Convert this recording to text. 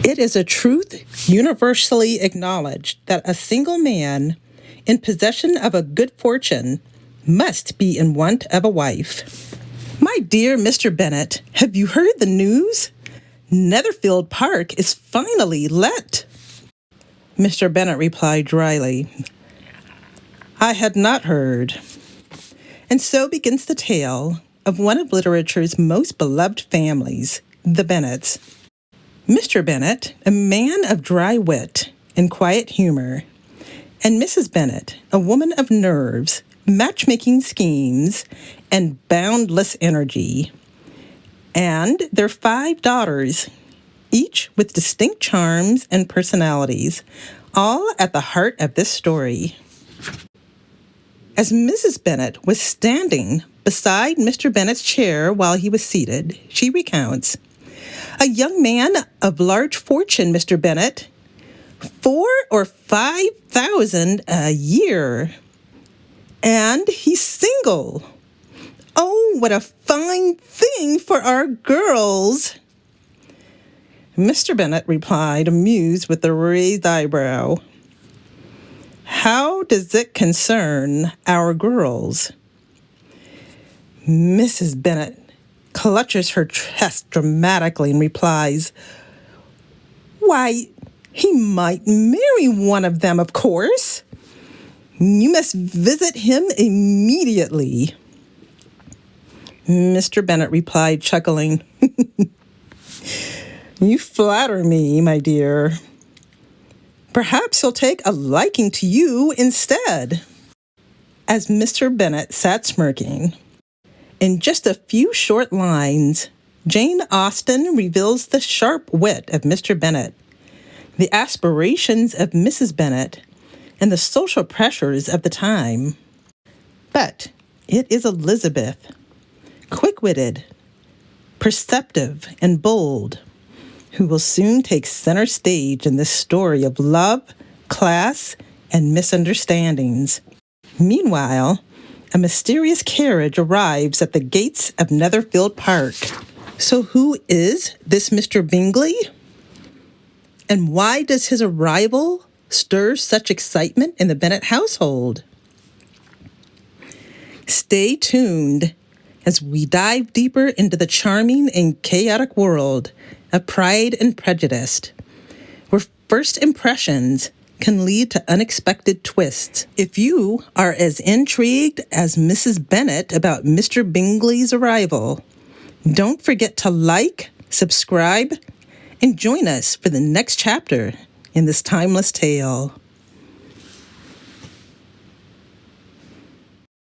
It is a truth universally acknowledged that a single man in possession of a good fortune must be in want of a wife. My dear Mr. Bennet, have you heard the news? Netherfield Park is finally let. Mr. Bennet replied dryly, I had not heard. And so begins the tale of one of literature's most beloved families, the Bennets. Mr. Bennet, a man of dry wit and quiet humor, and Mrs. Bennet, a woman of nerves, matchmaking schemes, and boundless energy, and their 5 daughters, each with distinct charms and personalities, all at the heart of this story. As Mrs. Bennet was standing beside Mr. Bennet's chair while he was seated, she recounts, a young man of large fortune, Mr. Bennet, 4,000 or 5,000 a year, and he's single. Oh, what a fine thing for our girls. Mr. Bennet replied, amused with a raised eyebrow. How does it concern our girls? Mrs. Bennet clutches her chest dramatically and replies, why, he might marry one of them, of course. You must visit him immediately. Mr. Bennet replied, chuckling, You flatter me, my dear. Perhaps he'll take a liking to you instead. As Mr. Bennet sat smirking, in just a few short lines, Jane Austen reveals the sharp wit of Mr. Bennet, the aspirations of Mrs. Bennet, and the social pressures of the time. But it is Elizabeth, quick-witted, perceptive, and bold, who will soon take center stage in this story of love, class, and misunderstandings. Meanwhile, a mysterious carriage arrives at the gates of Netherfield Park. So who is this Mr. Bingley? And why does his arrival stir such excitement in the Bennet household? Stay tuned as we dive deeper into the charming and chaotic world of Pride and Prejudice, where first impressions can lead to unexpected twists. If you are as intrigued as Mrs. Bennet about Mr. Bingley's arrival, don't forget to like, subscribe, and join us for the next chapter in this timeless tale.